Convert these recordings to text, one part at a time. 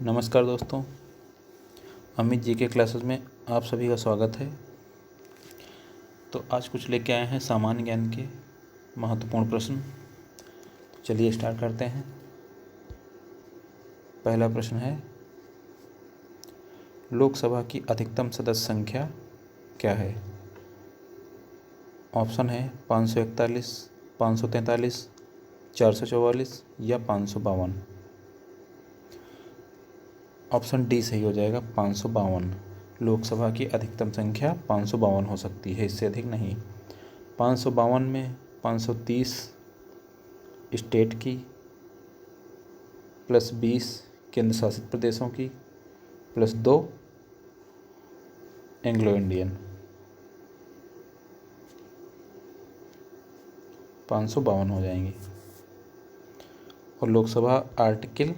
नमस्कार दोस्तों, अमित जी के क्लासेस में आप सभी का स्वागत है। तो आज कुछ लेके आए हैं सामान्य ज्ञान के महत्वपूर्ण प्रश्न। तो चलिए स्टार्ट करते हैं। पहला प्रश्न है, लोकसभा की अधिकतम सदस्य संख्या क्या है? ऑप्शन है 541, 543, 444 या 552। ऑप्शन डी सही हो जाएगा, 552। लोकसभा की अधिकतम संख्या 552 हो सकती है, इससे अधिक नहीं। 552 में 530 स्टेट की प्लस 20 केंद्र शासित प्रदेशों की प्लस 2 एंग्लो इंडियन, 552 हो जाएंगी। और लोकसभा आर्टिकल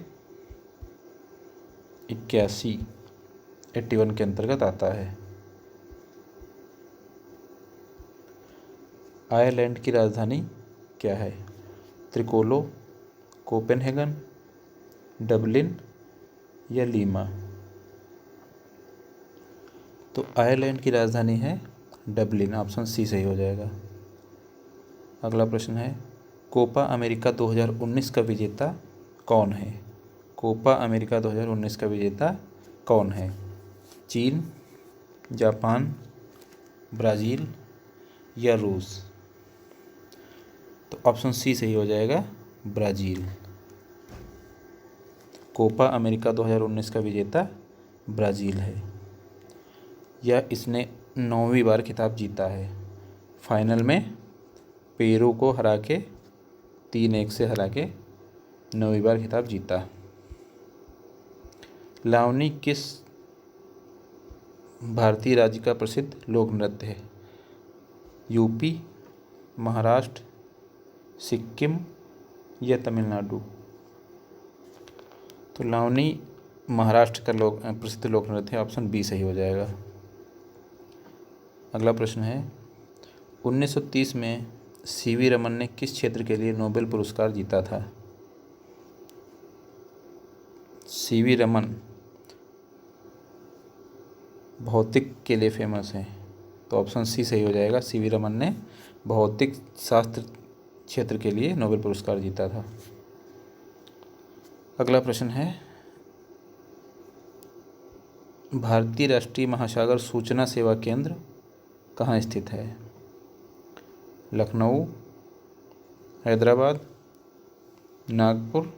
81 के अंतर्गत आता है। आयरलैंड की राजधानी क्या है? त्रिकोलो, कोपेनहेगन, डबलिन या लीमा? तो आयरलैंड की राजधानी है डबलिन, ऑप्शन सी सही हो जाएगा। अगला प्रश्न है, कोपा अमेरिका 2019 का विजेता कौन है? कोपा अमेरिका 2019 का विजेता कौन है? चीन, जापान, ब्राज़ील या रूस? तो ऑप्शन सी सही हो जाएगा, ब्राज़ील। कोपा अमेरिका 2019 का विजेता ब्राज़ील है। यह इसने 9वीं बार खिताब जीता है। फाइनल में पेरू को हरा के 3-1 से हरा के 9वीं बार खिताब जीता। लावनी किस भारतीय राज्य का प्रसिद्ध लोक नृत्य है? यूपी, महाराष्ट्र, सिक्किम या तमिलनाडु? तो लावनी महाराष्ट्र का प्रसिद्ध लोक नृत्य है, ऑप्शन बी सही हो जाएगा। अगला प्रश्न है, 1930 में सीवी रमन ने किस क्षेत्र के लिए नोबेल पुरस्कार जीता था? सीवी रमन भौतिक के लिए फेमस है, तो ऑप्शन सी सही हो जाएगा। सीवी रमन ने भौतिक शास्त्र क्षेत्र के लिए नोबेल पुरस्कार जीता था। अगला प्रश्न है, भारतीय राष्ट्रीय महासागर सूचना सेवा केंद्र कहाँ स्थित है? लखनऊ, हैदराबाद, नागपुर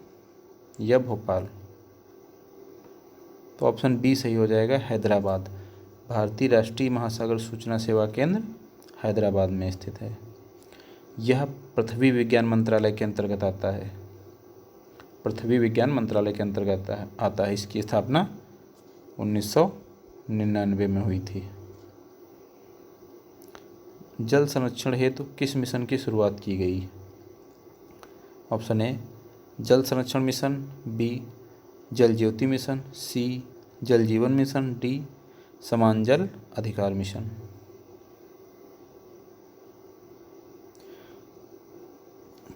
या भोपाल? तो ऑप्शन बी सही हो जाएगा, हैदराबाद। भारतीय राष्ट्रीय महासागर सूचना सेवा केंद्र हैदराबाद में स्थित है। यह पृथ्वी विज्ञान मंत्रालय के अंतर्गत आता है। पृथ्वी विज्ञान मंत्रालय के अंतर्गत आता है। इसकी स्थापना 1999 में हुई थी। जल संरक्षण हेतु किस मिशन की शुरुआत की गई? ऑप्शन ए जल संरक्षण मिशन, बी जल ज्योति मिशन, सी जल जीवन मिशन, डी समान जल अधिकार मिशन?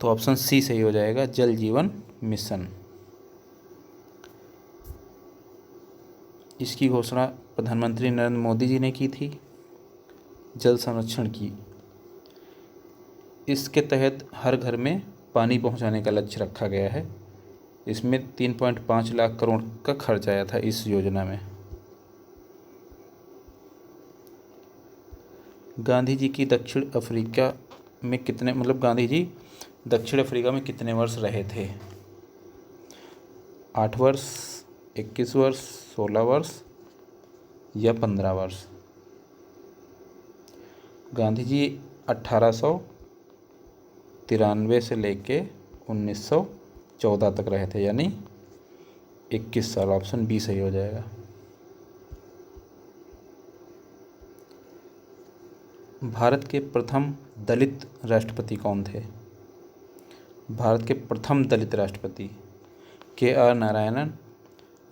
तो ऑप्शन सी सही हो जाएगा, जल जीवन मिशन। इसकी घोषणा प्रधानमंत्री नरेंद्र मोदी जी ने की थी, जल संरक्षण की। इसके तहत हर घर में पानी पहुंचाने का लक्ष्य रखा गया है। इसमें 3.5 लाख करोड़ का खर्च आया था इस योजना में। गांधी जी की दक्षिण अफ्रीका में गांधी जी दक्षिण अफ्रीका में कितने वर्ष रहे थे? 8 वर्ष, 21 वर्ष, 16 वर्ष या 15 वर्ष? गांधी जी 1893 से लेके 1914 तक रहे थे, यानी 21 साल। ऑप्शन बी सही हो जाएगा। भारत के प्रथम दलित राष्ट्रपति कौन थे? भारत के प्रथम दलित राष्ट्रपति के.आर. नारायणन,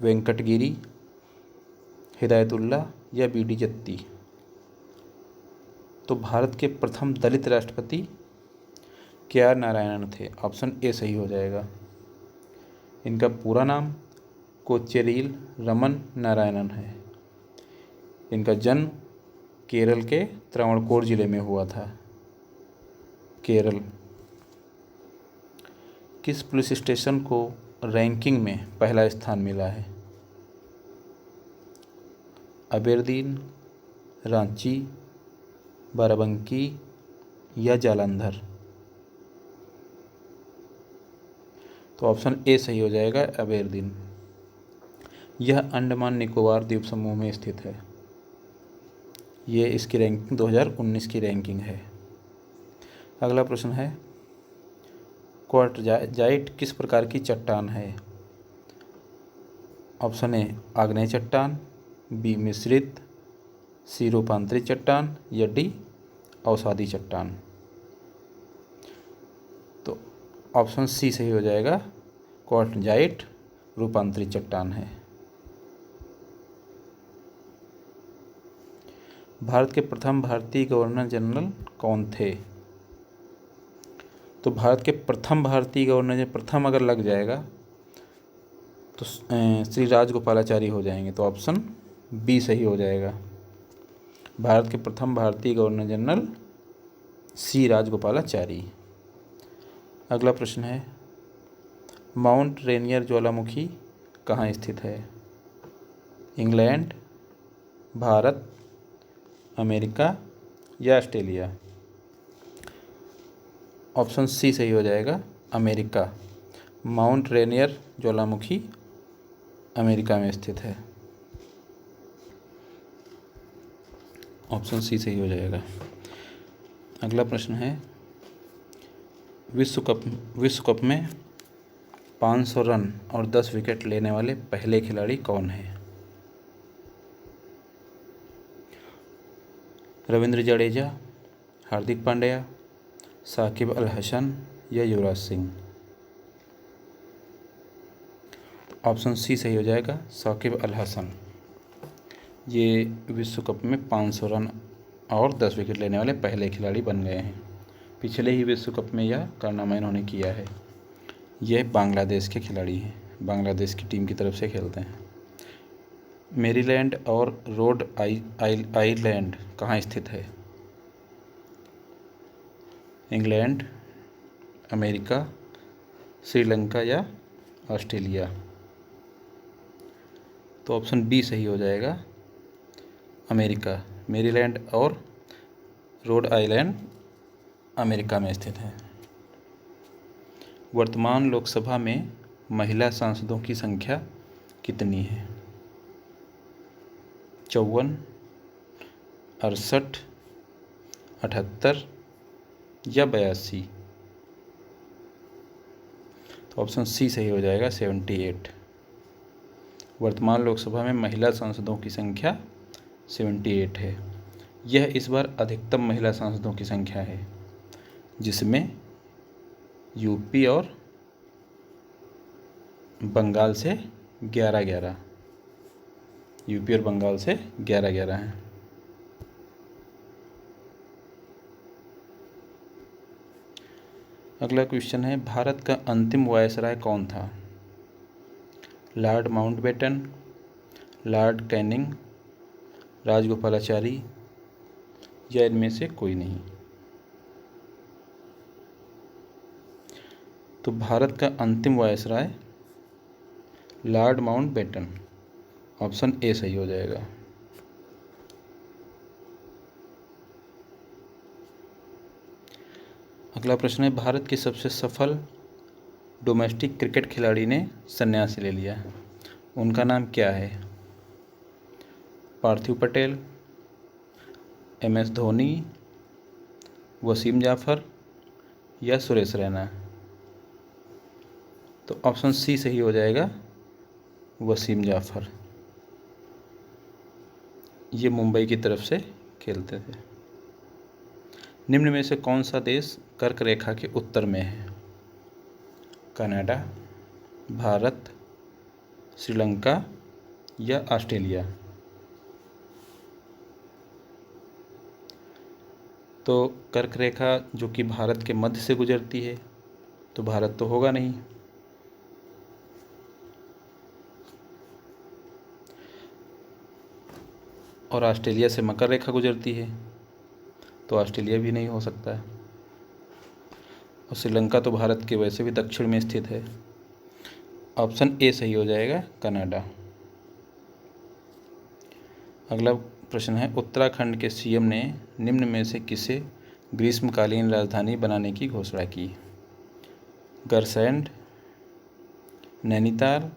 वेंकटगिरी, हिदायतुल्लाह या बी.डी. जत्ती? तो भारत के प्रथम दलित राष्ट्रपति के.आर. नारायणन थे, ऑप्शन ए सही हो जाएगा। इनका पूरा नाम कोचेरिल रमन नारायणन है। इनका जन्म केरल के त्रावणकोर जिले में हुआ था। केरल। किस पुलिस स्टेशन को रैंकिंग में पहला स्थान मिला है? अबेरदीन, रांची, बाराबंकी या जालंधर? तो ऑप्शन ए सही हो जाएगा, अबेरदीन। यह अंडमान निकोबार द्वीप समूह में स्थित है। ये इसकी रैंकिंग 2019 की रैंकिंग है। अगला प्रश्न है, क्वार्टजाइट किस प्रकार की चट्टान है? ऑप्शन ए आग्नेय चट्टान, बी मिश्रित, सी रूपांतरित चट्टान या डी अवसादी चट्टान? तो ऑप्शन सी सही हो जाएगा, क्वार्टजाइट रूपांतरित चट्टान है। भारत के प्रथम भारतीय गवर्नर जनरल कौन थे? तो भारत के प्रथम भारतीय गवर्नर, प्रथम अगर लग जाएगा तो श्री राजगोपालाचारी हो जाएंगे। तो ऑप्शन बी सही हो जाएगा। भारत के प्रथम भारतीय गवर्नर जनरल सी राजगोपालाचारी। अगला प्रश्न है, माउंट रेनियर ज्वालामुखी कहाँ स्थित है? इंग्लैंड, भारत, अमेरिका या ऑस्ट्रेलिया? ऑप्शन सी सही हो जाएगा, अमेरिका। माउंट रेनियर ज्वालामुखी अमेरिका में स्थित है। ऑप्शन सी सही हो जाएगा। अगला प्रश्न है, विश्व कप में 500 रन और 10 विकेट लेने वाले पहले खिलाड़ी कौन हैं? रविंद्र जडेजा, हार्दिक पांड्या, साकिब अल हसन या युवराज सिंह? ऑप्शन सी सही हो जाएगा, साकिब अल हसन। ये विश्व कप में 500 रन और 10 विकेट लेने वाले पहले खिलाड़ी बन गए हैं। पिछले ही विश्व कप में यह कारनामा इन्होंने किया है। यह बांग्लादेश के खिलाड़ी हैं, बांग्लादेश की टीम की तरफ से खेलते हैं। मैरीलैंड और रोड आइलैंड कहाँ स्थित है? इंग्लैंड, अमेरिका, श्रीलंका या ऑस्ट्रेलिया? तो ऑप्शन बी सही हो जाएगा, अमेरिका। मैरीलैंड और रोड आइलैंड अमेरिका में स्थित है। वर्तमान लोकसभा में महिला सांसदों की संख्या कितनी है? 54, 68, 78 या 82? तो ऑप्शन सी सही हो जाएगा, 78। वर्तमान लोकसभा में महिला सांसदों की संख्या 78 है। यह इस बार अधिकतम महिला सांसदों की संख्या है, जिसमें यूपी और बंगाल से 11-11, यूपी और बंगाल से 11-11 हैं। अगला क्वेश्चन है, भारत का अंतिम वायसराय कौन था? Lord Mountbatten, Lord Canning, Rajagopalachari या इनमें से कोई नहीं? तो भारत का अंतिम viceroy Lord Mountbatten. Option A सही हो जाएगा। अगला प्रश्न है, भारत के सबसे सफल डोमेस्टिक क्रिकेट खिलाड़ी ने संन्यास ले लिया, उनका नाम क्या है? पार्थिव पटेल, MS धोनी, वसीम जाफर या सुरेश रैना? तो ऑप्शन सी सही हो जाएगा, वसीम जाफर। ये मुंबई की तरफ से खेलते थे। निम्न में से कौन सा देश कर्क रेखा के उत्तर में है? कनाडा, भारत, श्रीलंका या ऑस्ट्रेलिया? तो कर्क रेखा जो कि भारत के मध्य से गुजरती है, तो भारत तो होगा नहीं। और ऑस्ट्रेलिया से मकर रेखा गुजरती है, तो ऑस्ट्रेलिया भी नहीं हो सकता है। और श्रीलंका तो भारत के वैसे भी दक्षिण में स्थित है। ऑप्शन ए सही हो जाएगा, कनाडा। अगला प्रश्न है, उत्तराखंड के सीएम ने निम्न में से किसे ग्रीष्मकालीन राजधानी बनाने की घोषणा की? गैरसैंण, नैनीताल,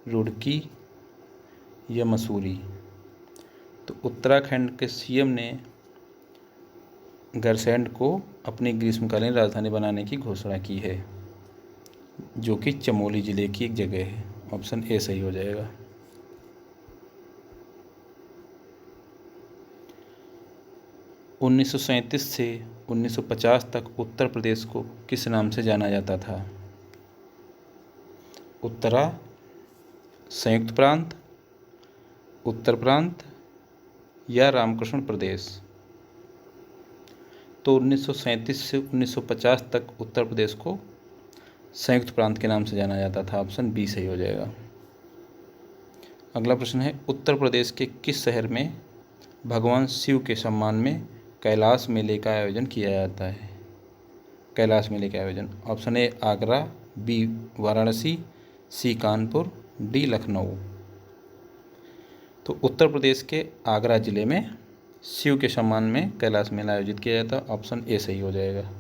रुड़की या मसूरी? तो उत्तराखंड के सीएम ने गैरसैंण को अपनी ग्रीष्मकालीन राजधानी बनाने की घोषणा की है, जो कि चमोली ज़िले की एक जगह है। ऑप्शन ए सही हो जाएगा। उन्नीस से 1950 तक उत्तर प्रदेश को किस नाम से जाना जाता था? उत्तरा, संयुक्त प्रांत, उत्तर प्रांत या रामकृष्ण प्रदेश? तो 1937 से 1950 तक उत्तर प्रदेश को संयुक्त प्रांत के नाम से जाना जाता था। ऑप्शन बी सही हो जाएगा। अगला प्रश्न है, उत्तर प्रदेश के किस शहर में भगवान शिव के सम्मान में कैलाश मेले का आयोजन किया जाता है? कैलाश मेले का आयोजन। Option A Agra, B Varanasi, C Kanpur, D Lucknow? तो उत्तर प्रदेश के आगरा जिले में शिव के सम्मान में कैलाश मेला आयोजित किया जाता है। ऑप्शन ए सही हो जाएगा।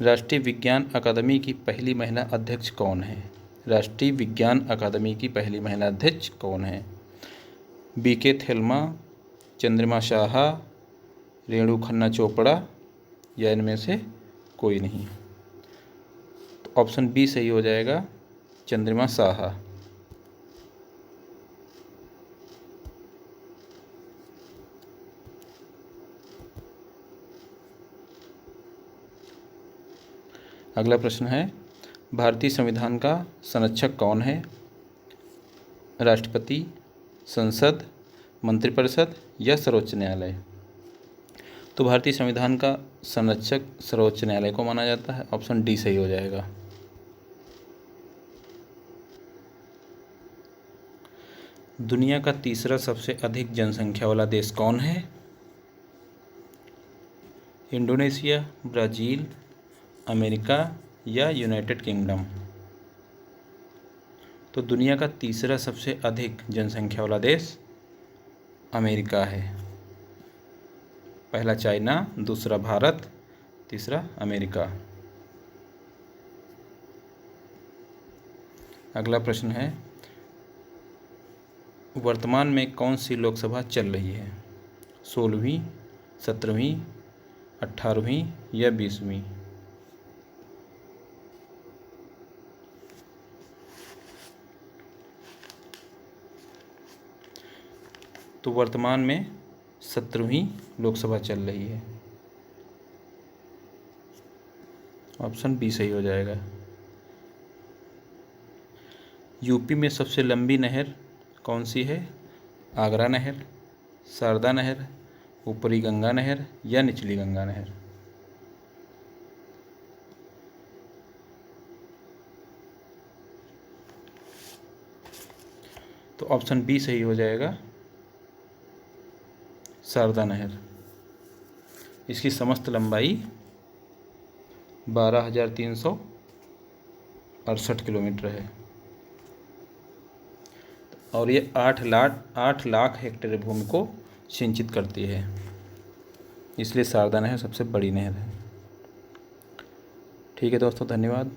राष्ट्रीय विज्ञान अकादमी की पहली महिला अध्यक्ष कौन है? राष्ट्रीय विज्ञान अकादमी की पहली महिला अध्यक्ष कौन है? बीके थेल्मा, चंद्रिमा शाहा, रेणु खन्ना चोपड़ा या इनमें से कोई नहीं? तो ऑप्शन बी सही हो जाएगा, चंद्रिमा शाहा। अगला प्रश्न है, भारतीय संविधान का संरक्षक कौन है? राष्ट्रपति, संसद, मंत्रिपरिषद या सर्वोच्च न्यायालय? तो भारतीय संविधान का संरक्षक सर्वोच्च न्यायालय को माना जाता है। ऑप्शन डी सही हो जाएगा। दुनिया का तीसरा सबसे अधिक जनसंख्या वाला देश कौन है? इंडोनेशिया, ब्राज़ील, अमेरिका या यूनाइटेड किंगडम? तो दुनिया का तीसरा सबसे अधिक जनसंख्या वाला देश अमेरिका है। पहला चाइना, दूसरा भारत, तीसरा अमेरिका। अगला प्रश्न है, वर्तमान में कौन सी लोकसभा चल रही है? 16वीं, 17वीं, 18वीं या 20वीं? तो वर्तमान में 17वीं लोकसभा चल रही है। ऑप्शन बी सही हो जाएगा। यूपी में सबसे लंबी नहर कौन सी है? आगरा नहर, शारदा नहर, ऊपरी गंगा नहर या निचली गंगा नहर? तो ऑप्शन बी सही हो जाएगा, शारदा नहर। इसकी समस्त लंबाई 12,368 किलोमीटर है और ये 8 लाख हेक्टेयर भूमि को सिंचित करती है, इसलिए शारदा नहर सबसे बड़ी नहर है। ठीक है दोस्तों, धन्यवाद।